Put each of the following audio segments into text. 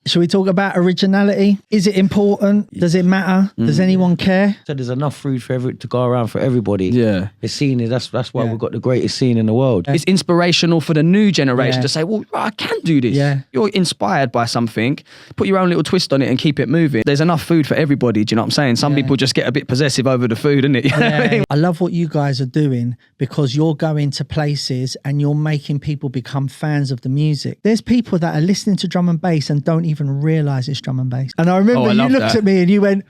Shall we talk about originality? Is it important? Does it matter? Does anyone care? So there's enough food to go around for everybody. Yeah. The scene is that's why we've got the greatest scene in the world. It's inspirational for the new generation to say, well, I can do this. Yeah. You're inspired by something, put your own little twist on it and keep it moving. There's enough food for everybody, do you know what I'm saying? Some people just get a bit possessive over the food, innit? You know what I mean? I love what you guys are doing because you're going to places and you're making people become fans of the music. There's people that are listening to drum and bass and don't even realise it's drum and bass. And I remember you looked at me and you went,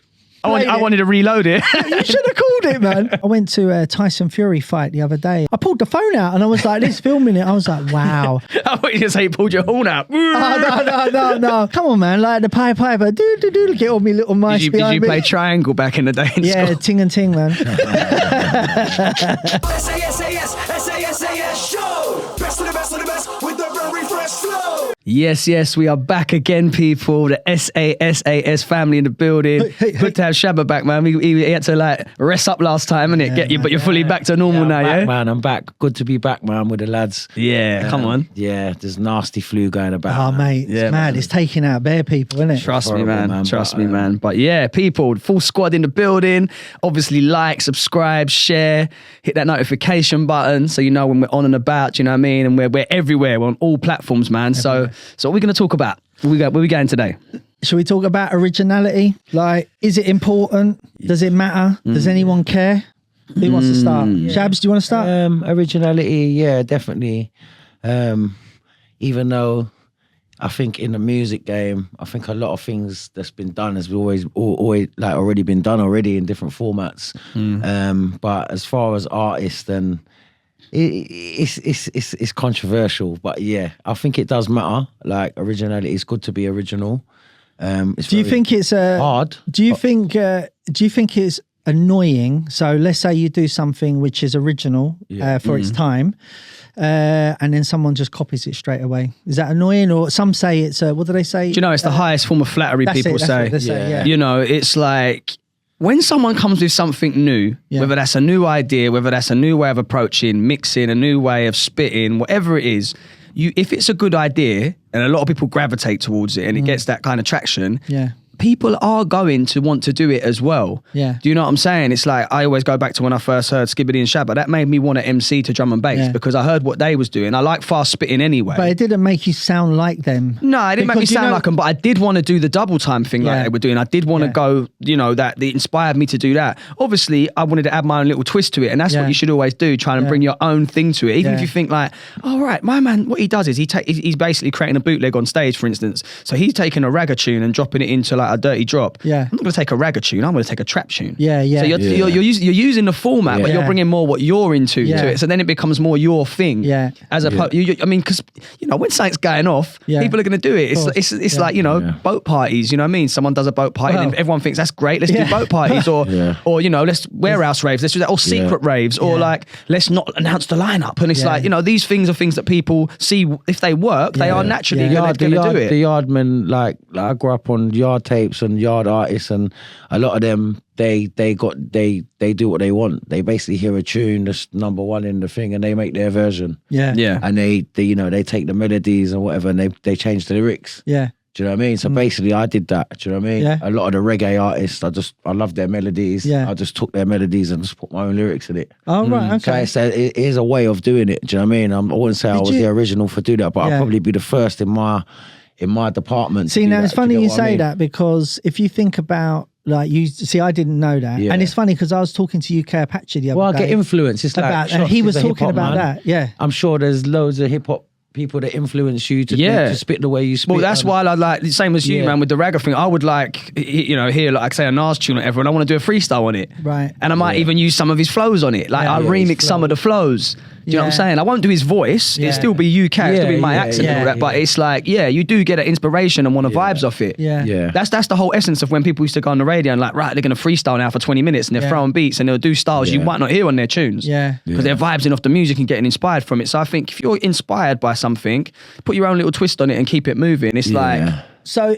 I wanted to reload it. you should have called it, man. I went to a Tyson Fury fight the other day. I pulled the phone out and I was like, this filming it. I was like, wow. I thought you were going to say you pulled your horn out. No. Come on, man. Like the Piper. Do. Get all me little mice Did behind you me. play triangle back in the day in Yeah, school? ting and ting, man. SaSaSaS show. Best of the best of the best with the very fresh flow. Yes, we are back again, people. The SaSaS family in the building. Good to have Shabba back, man. He had to like rest up last time, innit? But you're fully back to normal now, I'm back, yeah? man. I'm back. Good to be back, man, with the lads. Yeah, come on. Yeah, there's nasty flu going about. Oh, mate, it's Yeah, mad. man. It's taking out bare people, isn't it? Trust me, horrible, man. Trust me, but, man. But yeah, people, full squad in the building. Obviously, like, subscribe, share, hit that notification button so you know when we're on and about. Do you know what I mean? And we're everywhere. We're on all platforms, man. So what we're going to talk about? Where we going today? Shall we talk about originality? Like, is it important? Does it matter? Does anyone care? Who wants to start? Shabs, do you want to start? Originality, yeah, definitely. Even though I think in the music game, I think a lot of things that's been done has always like already been done already in different formats. But as far as artists, then it's controversial. But yeah, I think it does matter. Like originality, it's good to be original. Do you think it's hard? Do you think it's annoying? So let's say you do something which is original for its time, and then someone just copies it straight away. Is that annoying? Or some say it's what do they say? Do you know, it's the highest form of flattery, that's people it, that's say. what they say, yeah. You know, it's like when someone comes with something new, whether that's a new idea, whether that's a new way of approaching, mixing, a new way of spitting, whatever it is, if it's a good idea and a lot of people gravitate towards it and it gets that kind of traction, people are going to want to do it as well. Yeah. Do you know what I'm saying? It's like, I always go back to when I first heard Skibbity and Shabba. That made me want to MC to drum and bass because I heard what they was doing. I like fast spitting anyway. But it didn't make you sound like them. No, it didn't make me sound like them, but I did want to do the double time thing like they were doing. I did want to go, you know, that it inspired me to do that. Obviously, I wanted to add my own little twist to it, and that's what you should always do, try and bring your own thing to it. Even if you think like, oh, right, my man, what he does is he's basically creating a bootleg on stage, for instance. So he's taking a ragga tune and dropping it into like a dirty drop. Yeah. I'm not going to take a ragga tune, I'm going to take a trap tune. Yeah. So you're using the format, but you're bringing more what you're into to it. So then it becomes more your thing. Yeah. As opposed, I mean, because, you know, when something's going off, people are going to do it. It's like, you know, boat parties, you know what I mean? Someone does a boat party and everyone thinks that's great, let's do boat parties or, you know, let's warehouse raves, let's do that, or secret raves, or like, let's not announce the lineup. And it's like, you know, these things are things that people see, if they work, they are naturally going to do it. The yardmen, like I grew up on yard tapes and yard artists, and a lot of them they do what they want. They basically hear a tune that's number one in the thing and they make their version. Yeah. And they you know, they take the melodies and whatever and they change the lyrics. Yeah. Do you know what I mean? So basically I did that. Do you know what I mean? Yeah. A lot of the reggae artists, I love their melodies. Yeah. I just took their melodies and just put my own lyrics in it. Oh, right, okay. So it is a way of doing it. Do you know what I mean? I wouldn't say I was the original for doing that, but I'll probably be the first in my department. See, now it's funny you say that, because if you think about, like, I didn't know that. And it's funny because I was talking to UK Apache the other day. Well, I get influence. It's like, and he was talking about that. Yeah. I'm sure there's loads of hip hop people that influence you to spit the way you spit. Well, that's why I like, same as you, man, with the ragga thing. I would like, you know, hear like say a Nas tune or whatever, and I want to do a freestyle on it. Right. And I might even use some of his flows on it. Like I remix some of the flows. Do you know what I'm saying? I won't do his voice. It'll still be UK, it'll still be my accent and all that. But it's like, you do get an inspiration and want to vibes off it. Yeah. That's the whole essence of when people used to go on the radio and like, right, they're going to freestyle now for 20 minutes and they're throwing beats and they'll do styles you might not hear on their tunes. Yeah. Because they're vibing off the music and getting inspired from it. So I think if you're inspired by something, put your own little twist on it and keep it moving. It's like... So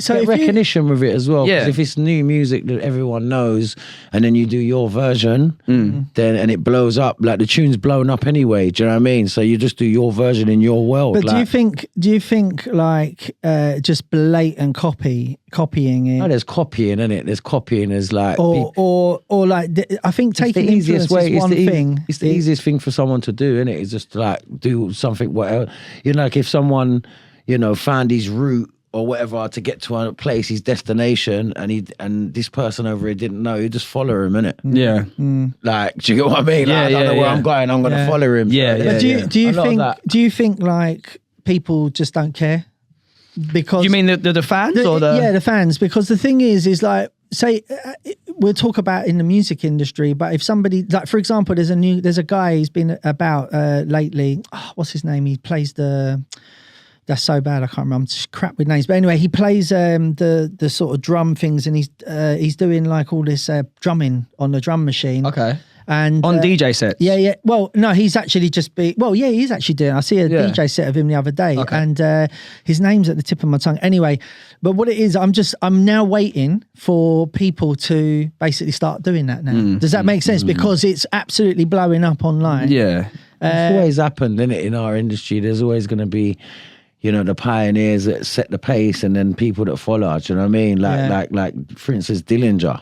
So get if recognition with it as well. Yeah. Because if it's new music that everyone knows, and then you do your version, then and it blows up, like the tune's blown up anyway. Do you know what I mean? So you just do your version in your world. But do you think like just blatant copying it? No, there's copying in it. There's copying. There's like or like I think taking influence is one thing. It's the easiest thing for someone to do, isn't it? It's just to like do something. Whatever, like if someone found his route or whatever to get to a place, his destination, and this person over here didn't know, you just follow him, innit? Yeah. Like, do you get what I mean? Like, I don't know where I'm going, I'm gonna follow him. Yeah, So, yeah. But do you think like people just don't care? Because you mean the fans or the fans? Because the thing is like, say we'll talk about in the music industry, but if somebody, like for example, there's a guy he's been about lately. Oh, what's his name? He plays that's so bad I can't remember. I'm just crap with names. But anyway, he plays the sort of drum things, and he's doing like all this drumming on the drum machine. Okay. And on DJ sets. Yeah. Well, no, he's actually he's actually doing. I see a DJ set of him the other day, and his name's at the tip of my tongue. Anyway, but what it is, I'm now waiting for people to basically start doing that now. Does that make sense? Because it's absolutely blowing up online. Yeah. It's always happened, isn't it? In our industry, there's always going to be, the pioneers that set the pace, and then people that follow. Do you know what I mean? Like for instance, Dillinger.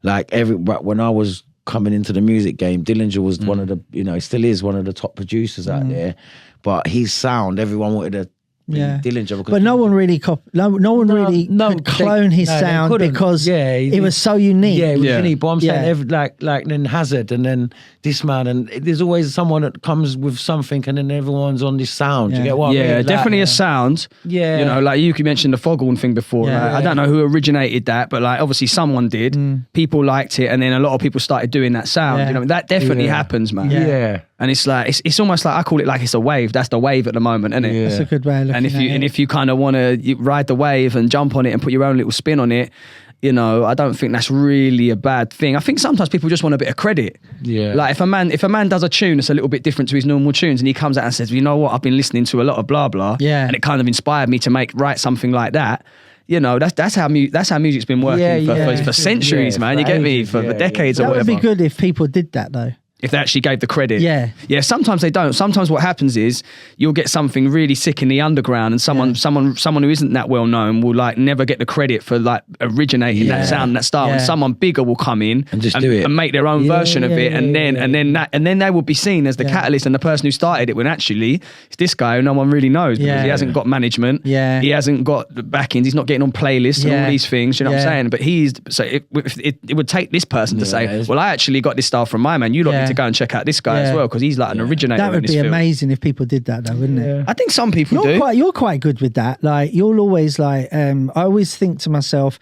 Like when I was coming into the music game, Dillinger was one of the, he still is one of the top producers out there. But his sound, everyone wanted to Dillinger. But no one really could clone his sound because it was so unique. Yeah, it was unique. But I'm saying like then Hazard, and then this man, and there's always someone that comes with something, and then everyone's on this sound. Do you get what I mean? Yeah, definitely a sound. Yeah. Like you mentioned the Foghorn thing before. Yeah, I don't know who originated that, but like obviously someone did. People liked it, and then a lot of people started doing that sound. Yeah. That definitely happens, man. Yeah. And it's like it's almost like I call it like it's a wave. That's the wave at the moment, isn't it? Yeah. That's a good way of looking at it. And if you kind of want to ride the wave and jump on it and put your own little spin on it, I don't think that's really a bad thing. I think sometimes people just want a bit of credit. Yeah. Like if a man does a tune that's a little bit different to his normal tunes, and he comes out and says, "You know what? I've been listening to a lot of blah blah, and it kind of inspired me to write something like that." That's how music's been working for centuries, man. You get me? For decades or whatever. That would be good if people did that though. If they actually gave the credit. Yeah. Yeah, sometimes they don't. Sometimes what happens is you'll get something really sick in the underground, and someone who isn't that well known will like never get the credit for like originating that sound and that style. And someone bigger will come in and just do it and make their own version of it, and then they will be seen as the catalyst and the person who started it, when actually it's this guy who no one really knows because he hasn't got management. Yeah. He hasn't got the backings, he's not getting on playlists and all these things, you know what I'm saying? But it would take this person to say, well, I actually got this style from my man, you lot need to go and check out this guy as well, because he's like an originator. That would in this be field. amazing if people did that though, wouldn't it? I think some people do. You're quite good with that. Like you'll always like I always think to myself,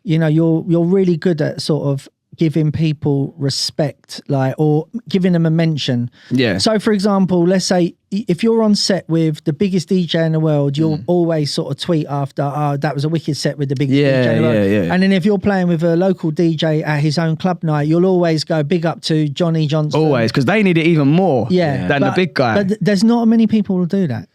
you're really good at sort of giving people respect, like, or giving them a mention. Yeah. So for example, let's say if you're on set with the biggest DJ in the world, you'll always sort of tweet after, "Oh, that was a wicked set with the biggest DJ in the world." Yeah. And then if you're playing with a local DJ at his own club night, you'll always go big up to Johnny Johnson. Always, because they need it even more than the big guy. But there's not many people who do that.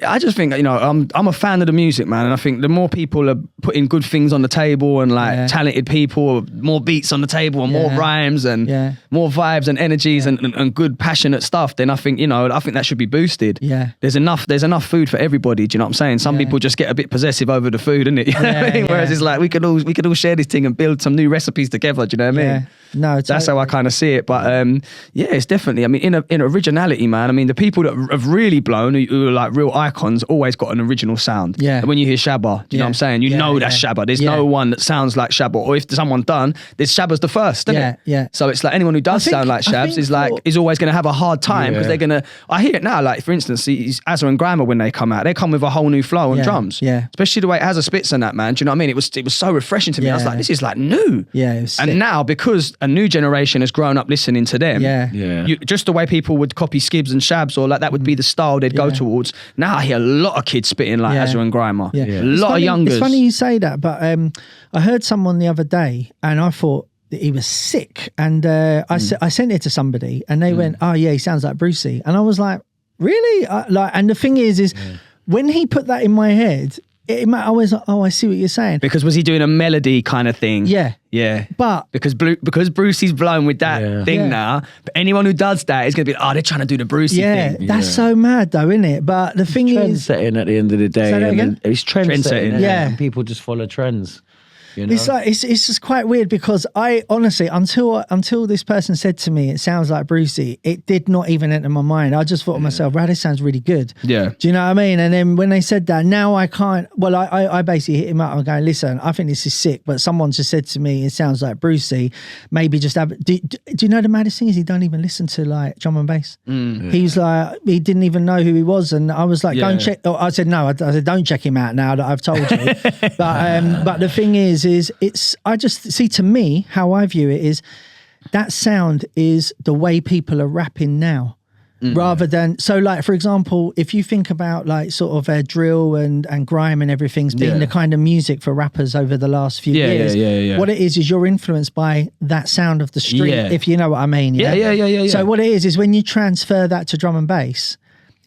I just think, I'm a fan of the music, man, and I think the more people are putting good things on the table and like talented people, more beats on the table and more rhymes and more vibes and energies and good passionate stuff, then I think that should be boosted. Yeah. There's enough food for everybody, do you know what I'm saying? Some people just get a bit possessive over the food, innit? You know what I mean? Whereas it's like we could all share this thing and build some new recipes together, do you know what I mean? No, totally. That's how I kind of see it. But it's definitely, in originality, man, the people that have really blown, who are like real icons, always got an original sound. Yeah. And when you hear Shabba, do you know what I'm saying? You know that's Shabba. There's no one that sounds like Shabba. Or if someone done, there's Shabba's the first, isn't it? Yeah. So it's like anyone who does sound like Shabs is always going to have a hard time, because they're going to, I hear it now, like for instance, Azza and Grandma, when they come out, they come with a whole new flow on drums. Yeah. Especially the way Azza spits on that, man. Do you know what I mean? It was so refreshing to me. I was like, this is like new. Yeah. It was sick. And now, because a new generation has grown up listening to them, just the way people would copy Skibbs and Shabs, or like that would be the style they'd go towards. Now I hear a lot of kids spitting like Azza and Grima. Yeah. A lot of youngers. It's funny you say that, but I heard someone the other day and I thought that he was sick, and I sent it to somebody and they went, "Oh yeah, he sounds like Brucey," and I was like, "Really?" And the thing is when he put that in my head, I was like, I see what you're saying. Because was he doing a melody kind of thing? Yeah. Yeah. But because Brucey's blown with that thing now, but anyone who does that is going to be, they're trying to do the Brucey thing. That's so mad though, isn't it? But the thing is, trend-setting at the end of the day. Say that again? It's trend-setting. Yeah. And people just follow trends. You know? It's like it's just quite weird because I honestly until this person said to me it sounds like Brucey, it did not even enter my mind. I just thought to myself, wow, this sounds really good. Yeah. Do you know what I mean? And then when they said that, now I can't. Well, I basically hit him up. I'm going, listen, I think this is sick, but someone just said to me it sounds like Brucey. Maybe just have. Do you know the maddest thing is he don't even listen to like drum and bass. He was like he didn't even know who he was, and I was like, go and check. I said no. I said don't check him out now that I've told you. But the thing is it's I just see, to me, how I view it is that sound is the way people are rapping now. Rather than, so like, for example, if you think about like sort of drill and grime and everything's been the kind of music for rappers over the last few years. What it is you're influenced by that sound of the street, if you know what I mean. Yeah. So what it is when you transfer that to drum and bass,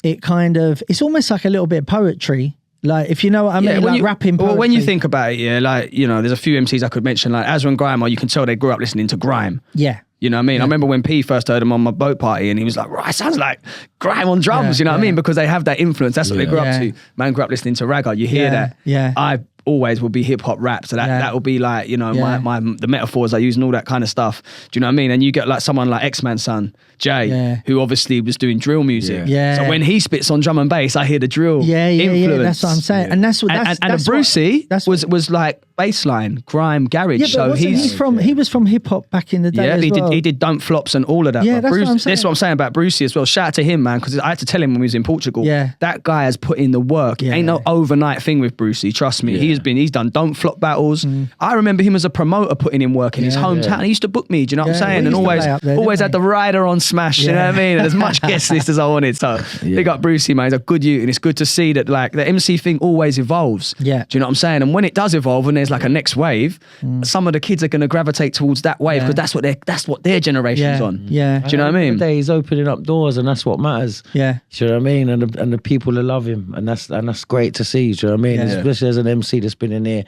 it kind of, it's almost like a little bit of poetry. Like, if you know what I mean, like rapping poetry. Well, when you think about it, like, there's a few MCs I could mention, like Azra and Grime, you can tell they grew up listening to grime. Yeah. You know what I mean? I remember when P first heard him on my boat party and he was like, right, sounds like grime on drums, you know what I mean? Because they have that influence. That's what they grew up to. Man grew up listening to ragga. You hear that. Yeah. I always will be hip hop rap. So that will be like, the metaphors I use and all that kind of stuff. Do you know what I mean? And you get like someone like X-Man's son, Jay, who obviously was doing drill music. Yeah. So when he spits on drum and bass, I hear the drill influence. Yeah, that's what I'm saying. And that's what that's Brucey was like bassline, grime, garage. Yeah, but he was from hip hop back in the day. Yeah, he did Don't Flops and all of that. Yeah, that's what I'm saying. That's what I'm saying about Brucey as well. Shout out to him, man, because I had to tell him when we was in Portugal. Yeah. That guy has put in the work. It ain't no overnight thing with Brucey. Trust me. He's done Don't Flop battles. I remember him as a promoter putting in work in his hometown. He used to book me, do you know what I'm saying? And always had the rider on Smash, you know what I mean? And as much guest list as I wanted. So big up Brucey, man. He's a good youth, and it's good to see that like the MC thing always evolves. Yeah. Do you know what I'm saying? And when it does evolve and there's like a next wave, some of the kids are going to gravitate towards that wave because that's what their generation's on. Yeah. Do you know what I mean? He's opening up doors, and that's what matters. Yeah. Do you know what I mean? And the people that love him, and that's great to see. Do you know what I mean? Especially as an MC that's been in there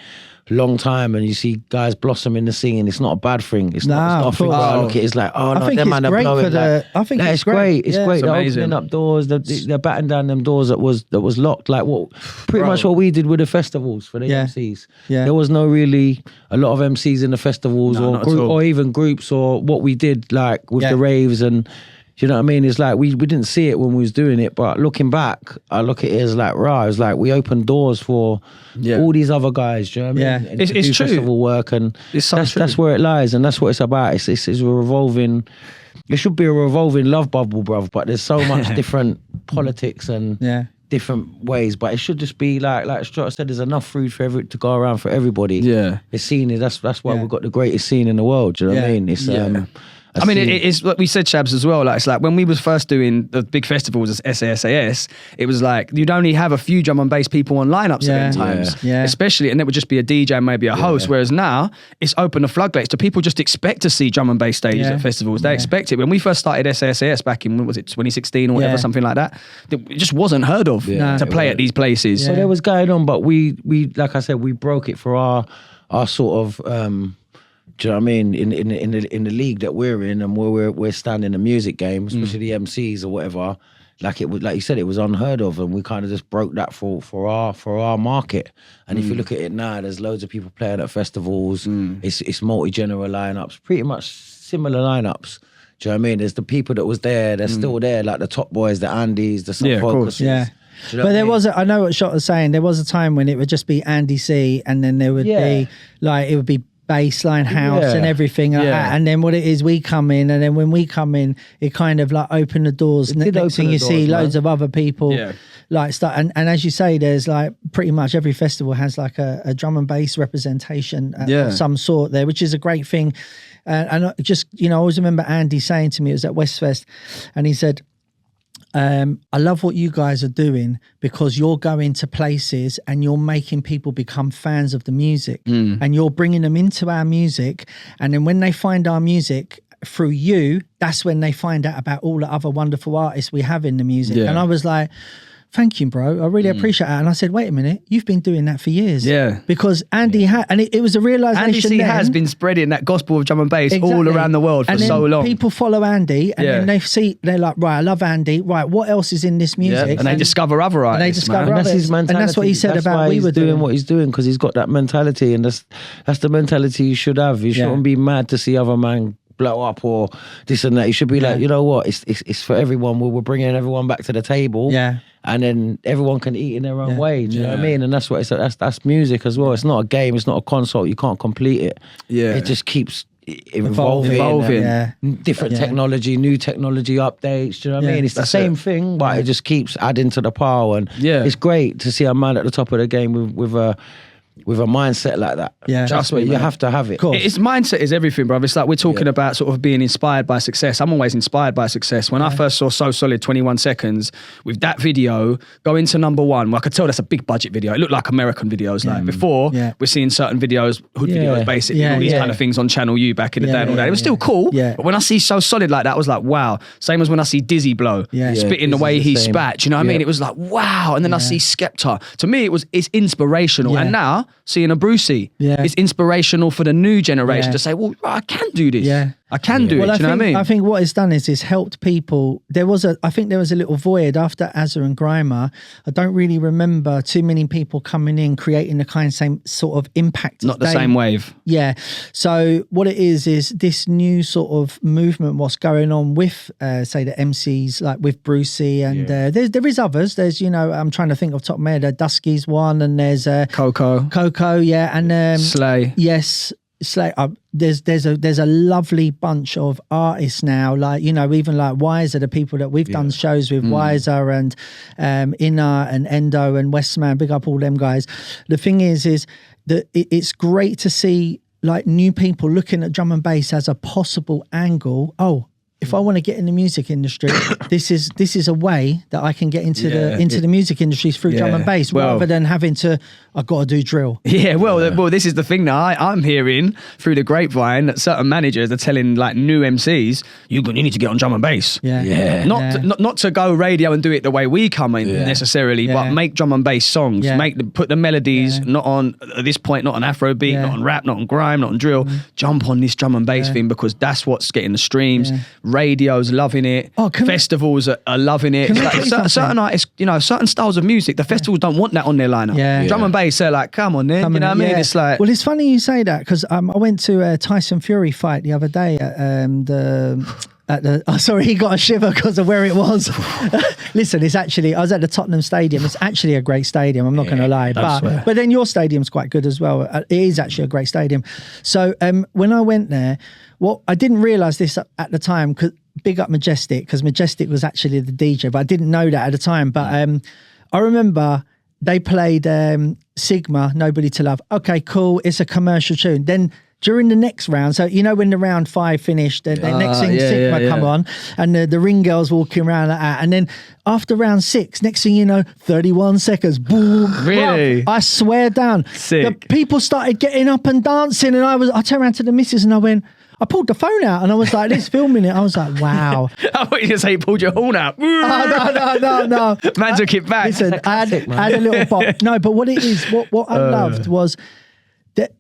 a long time, and you see guys blossom in the scene. It's not a bad thing. It's not a thing. Look at it, it's like, them man are blowing. I think it's great. It's great. They're opening up doors. They're batting down them doors that was locked. Like pretty much what we did with the festivals for the MCs. Yeah. There was no really a lot of MCs in the festivals or even groups or what we did like with the raves and. Do you know what I mean? It's like we didn't see it when we was doing it, but looking back, I look at it as like, it's like we opened doors for all these other guys. Do you know what I mean? And it's true. Festival work, and that's where it lies, and that's what it's about. It's a revolving. It should be a revolving love bubble, bruv. But there's so much different politics and different ways. But it should just be like Strata said. There's enough food to go around for everybody. Yeah, it's seen. That's why we've got the greatest scene in the world. Do you know what I mean? It's I mean, it's like we said, Shabs, as well. Like, it's like when we was first doing the big festivals as SaSaS, it was like you'd only have a few drum and bass people on lineups at times, especially, and it would just be a DJ and maybe a host. Whereas now it's open the floodgates to people just expect to see drum and bass stages at festivals. They expect it. When we first started SaSaS back in, was it 2016 or whatever, something like that, it just wasn't heard of to play at these places. So there was going on, but we like I said, we broke it for our sort of. Do you know what I mean? In the league that we're in and where we're standing the music game, especially the MCs or whatever, like it was, like you said, it was unheard of, and we kind of just broke that for our market. And if you look at it now, there's loads of people playing at festivals. It's multi-genre lineups, pretty much similar lineups. Do you know what I mean? There's the people that was there, they're still there, like the Top Boys, the Andys, the Sub Focuses. Yeah. You know but there was, I know what Shot was saying. There was a time when it would just be Andy C, and then there would be like it would be baseline house and everything like that. And then what it is, we come in, and then when we come in, it kind of like opened the doors. Next thing you see, loads of other people like start. And as you say, there's like pretty much every festival has like a drum and bass representation of some sort there, which is a great thing. And just, I always remember Andy saying to me, it was at Westfest, and he said, I love what you guys are doing because you're going to places and you're making people become fans of the music and you're bringing them into our music. And then when they find our music through you, that's when they find out about all the other wonderful artists we have in the music. And I was like, thank you, bro. I really appreciate that. And I said, wait a minute, you've been doing that for years. Yeah. Because Andy had, and it was a realization. Andy C then, has been spreading that gospel of drum and bass all around the world for and then so long. People follow Andy, and then they're like, right, I love Andy. Right, what else is in this music? And they discover other artists. And they discover That's others. his mentality. And that's what he said that's about why we were doing what he's doing, because he's got that mentality, and that's the mentality you should have. You shouldn't be mad to see other man blow up or this and that. You should be like, you know what? It's for everyone. We're bringing everyone back to the table. Yeah. And then everyone can eat in their own way. Do you know what I mean? And that's what that's music as well. It's not a game. It's not a console. You can't complete it. Yeah. It just keeps evolving. Different technology, new technology updates. Do you know what I mean? It's the same thing, but it just keeps adding to the pile. And it's great to see a man at the top of the game with a mindset like that. Yeah. Trust me, you have to have it. It's mindset is everything, bro. It's like we're talking about sort of being inspired by success. I'm always inspired by success. When I first saw So Solid 21 Seconds with that video going to number one, well, I could tell that's a big budget video. It looked like American videos. Like before, we're seeing certain videos, hood videos, basically, all these kind of things on Channel U back in the day and all that. It was still cool. Yeah. But when I see So Solid like that, I was like, wow. Same as when I see Dizzy Blow, spitting the way he spat. You know what I mean? It was like, wow. And then I see Skepta. To me, it's inspirational. And now, seeing a Brucey, it's inspirational for the new generation to say, well, I can do this. Yeah. I can do it. Do you know what I mean? I think what it's done is it's helped people. I think there was a little void after Azza and Grimer. I don't really remember too many people coming in creating the same sort of impact. Not the same wave. Yeah. So what it is this new sort of movement, what's going on with, say, the MCs, like with Brucey, and there is others. There's, I'm trying to think off the top of my head, Dusky's one, and there's Coco, yeah, and Slay. Yes. Slay. There's a lovely bunch of artists now, like even like Wiser, the people that we've done shows with, Wiser and Inna and Endo and Westman, big up all them guys. The thing is that it's great to see like new people looking at drum and bass as a possible angle. If I want to get in the music industry, this is a way that I can get into the music industry through drum and bass, rather than having to, I've got to do drill. Yeah, well, this is the thing now. I'm hearing through the grapevine that certain managers are telling like new MCs, you need to get on drum and bass. Not to go radio and do it the way we come in necessarily, but make drum and bass songs. Put the melodies not on at this point, not on Afrobeat, not on rap, not on grime, not on drill. Jump on this drum and bass thing, because that's what's getting the streams. Radio's loving it. Festivals are loving it. Like certain artists, certain styles of music, the festivals don't want that on their lineup. Drum and bass, they're like, come on, then. You know what I mean? It's like, well, it's funny you say that, because I went to a Tyson Fury fight the other day at sorry, he got a shiver because of where it was. Listen, I was at the Tottenham Stadium. It's actually a great stadium, I'm not going to lie. But then your stadium's quite good as well. It is actually a great stadium. So when I went there, I didn't realise this at the time, because big up Majestic, because Majestic was actually the DJ, but I didn't know that at the time. But I remember they played Sigma, Nobody to Love. Okay, cool. It's a commercial tune. Then during the next round, so when the round 5 finished, the next thing Sigma come on, and the ring girls walking around like that, and then after round 6, next thing you know, 31 seconds, boom. Really? Bro, I swear down. Sick. The people started getting up and dancing, and I turned around to the missus and I pulled the phone out and I was like, this filming it. I was like, wow. I thought you were going to say you pulled your horn out. No. Man took it back. Listen, I had a little bop. No, but what it is, what I loved was,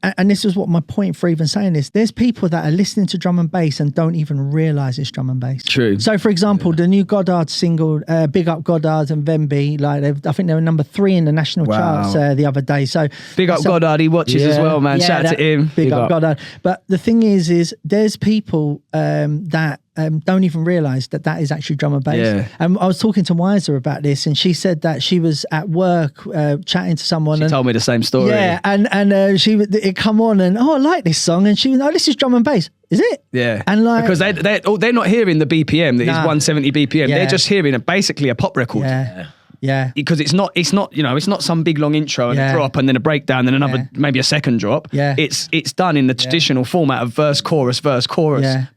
and this is what my point for even saying this, there's people that are listening to drum and bass and don't even realise it's drum and bass. True. So for example, the new Goddard single, Big Up Goddard and Vemby, like I think they were number 3 in the national charts the other day. So big up Goddard, he watches as well, man. Shout out to him. Big up Goddard. But the thing is there's people that don't even realise that is actually drum and bass. Yeah. And I was talking to Wiser about this, and she said that she was at work chatting to someone. She told me the same story. Yeah, and it come on, and I like this song, and she was, this is drum and bass. Is it? Yeah. And like, because they're not hearing the BPM, that is 170 BPM. They're just hearing basically a pop record. Yeah, because it's not some big long intro and a drop and then a breakdown and another maybe a second drop. Yeah, it's done in the traditional format of verse chorus, but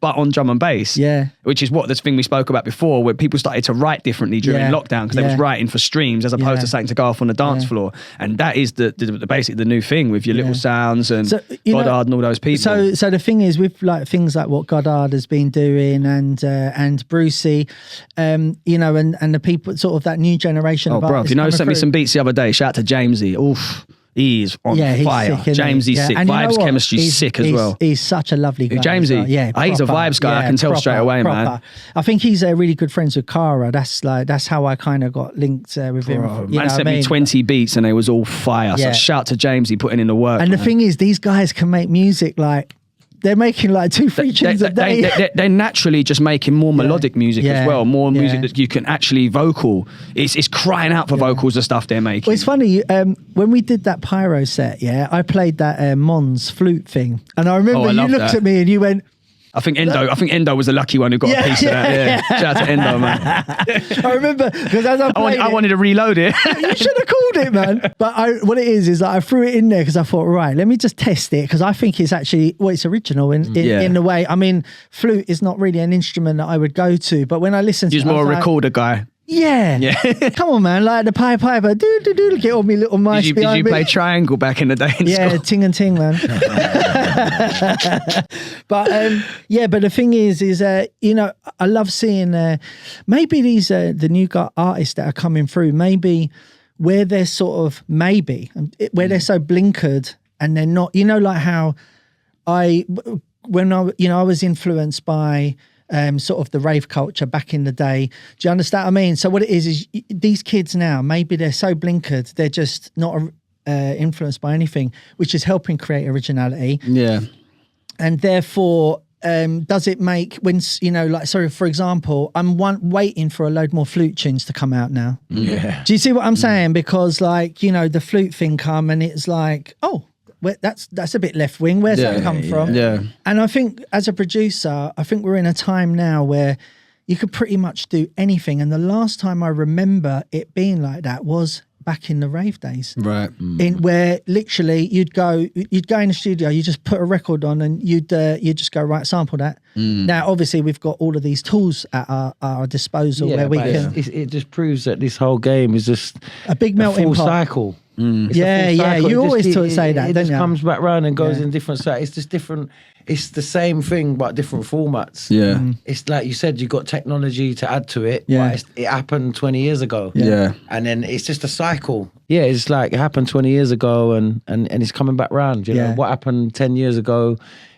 on drum and bass. Yeah, which is what this thing we spoke about before, where people started to write differently during lockdown, because they was writing for streams as opposed to something to go off on the dance floor. And that is the basically the new thing with your little sounds and Goddard and all those people. So the thing is, with like things like what Goddard has been doing and Brucey, and the people, sort of that new generation generation of bro, artists you know, coming sent me through. some beats the other day. Shout out to Jamesy. Oof, he's on He's fire. sick, isn't he? Jamesy's sick. And you know Vibes what? chemistry's sick as well. He's such a lovely guy. Jamesy? as well. Yeah, He's a vibes guy. I can tell straight away, man. I think he's really good friends with Cara. That's how I kind of got linked with him. Man sent me 20 beats and they was all fire. Yeah. So shout to Jamesy putting in the work. And the thing is, these guys can make music like they're making like 2-3 tunes a day. They're naturally just making more melodic music as well, more music Yeah. that you can actually vocal. It's crying out for vocals, the stuff they're making. Well, it's funny, when we did that pyro set, I played that Mons flute thing. And I remember you love looked that. at me and you went, I think Endo was the lucky one who got a piece of that. Yeah. Shout out to Endo, man. I remember, because as I played I wanted to reload it. you should have called it, man. But what it is like I threw it in there because I thought, right, let me just test it, because I think it's actually, it's original in the way. I mean, flute is not really an instrument that I would go to, but when I listen to He's it, I more a was like, recorder guy. Yeah. Come on, man. Like the Piper. Do. Get all me little mice Did behind you me. play triangle back in the day in Yeah, school? ting and ting, man. But the thing is I love seeing maybe these the new artists that are coming through, maybe where they're sort of where they're so blinkered and they're not, like how I was influenced by sort of the rave culture back in the day. Do you understand what I mean? So what it is these kids now, maybe they're so blinkered, they're just not influenced by anything, which is helping create originality. Yeah. And therefore, does it make for example, I'm waiting for a load more flute tunes to come out now. Yeah. Do you see what I'm saying? Because the flute thing come and it's like, oh, that's a bit left wing. Where's that come from? Yeah. And I think as a producer, I think we're in a time now where you could pretty much do anything. And the last time I remember it being like that was back in the rave days. Right. Where literally you'd go in the studio, you just put a record on and you'd just go, right, sample that. Now, obviously, we've got all of these tools at our disposal where we can. It just proves that this whole game is just a big melting full pot. cycle. It's a Yeah, full yeah. cycle. You It always just- say that, it don't just you? comes back round and goes Yeah. in different cycles. It's just different. It's the same thing but different formats. Yeah. It's like you said, you got technology to add to it. Yeah. But it happened 20 years ago. Yeah. And then it's just a cycle. Yeah, it's like it happened 20 years ago and it's coming back round. You know, Yeah. what happened 10 years ago?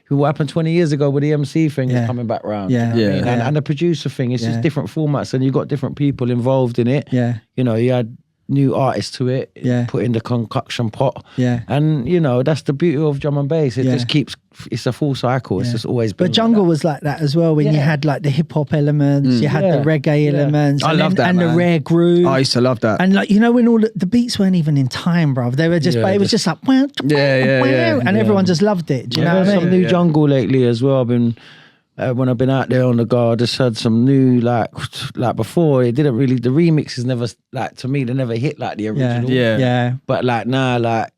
What happened 20 years ago with the MC thing is coming back round. Yeah. You know what I mean? Yeah. And the producer thing, it's just different formats and you've got different people involved in it. Yeah. You know, you had new artists to it, put in the concoction pot. Yeah. And, that's the beauty of drum and bass. It just keeps, it's a full cycle. It's just always been But jungle was like that as well, when you had like the hip hop elements, you had the reggae elements, I and love that, and man. the rare groove. I used to love that. And when all the beats weren't even in time, bro. They were just, but it was just like, and everyone just loved it. Do you know what I some mean? new jungle lately as well. I've been when I've been out there on the go, I just heard some new like before. It didn't really, the remixes never, like, to me, they never hit like the original. Yeah. But like now, like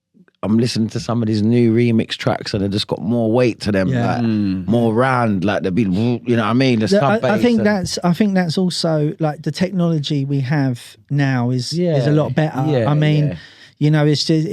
I'm listening to some of these new remix tracks and they just got more weight to them, like more round, like the beat. You know what I mean? The sub I think bass I think that's also like the technology we have now is a lot better. Yeah, I mean. yeah. It's just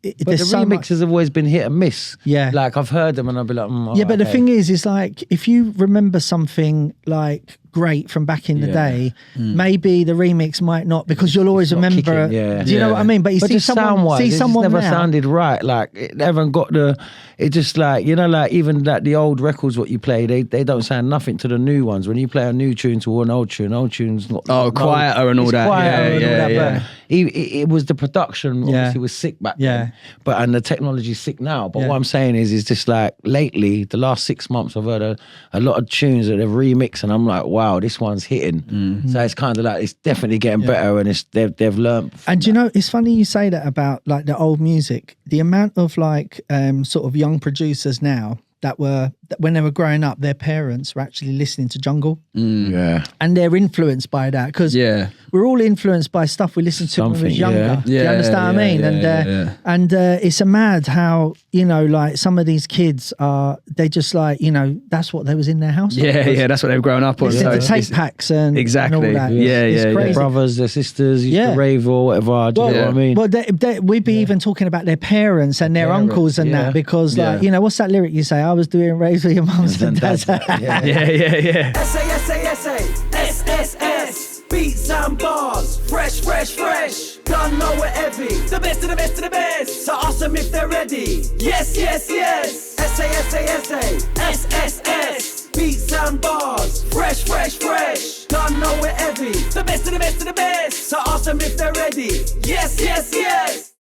But the so much. remixes have always been hit and miss. Yeah. Like I've heard them and I'll be like, But the thing is like if you remember something like great from back in the day, maybe the remix might not, because you'll always remember. Kicking, Do you know what I mean? But you see just someone, sound-wise, it just someone never now, sounded right. Like it haven't got the. It just like like even like the old records what you play, they don't sound nothing to the new ones. When you play a new tune to an old tune's not. Quieter and all that. Quieter and all that. Yeah. But it was the production obviously was sick back then. But and the technology's sick now. But what I'm saying is just like lately, the last 6 months, I've heard a lot of tunes that they've remixed, and I'm like, wow, this one's hitting. So it's kind of like it's definitely getting better, and they've learned. And it's funny you say that about like the old music. The amount of like sort of young producers now that when they were growing up, their parents were actually listening to jungle. Yeah. And they're influenced by that, because we're all influenced by stuff we listened to when we was younger. Do you understand what I mean? And it's a mad how, like some of these kids they just like, that's what they was in their house. Yeah, that's what they've grown up on. Listen to tape packs and exactly. and all that. Yeah, It's crazy. Their brothers, their sisters used to rave or whatever. Do you know what I mean? Well, we'd be even talking about their parents and their uncles and that, because like, what's that lyric you say? I was doing raves with your mums and dads. Yeah. SaSaSaS, SSS, beats Beats and bars, fresh, fresh, fresh. Don't know we're heavy. The best of the best of the best. So awesome if they're ready. Yes, yes, yes. SaSaSaS. Beats and bars, fresh, fresh, fresh. Don't know we're heavy. The best of the best of the best. So awesome if they're ready. Yes, yes, yes.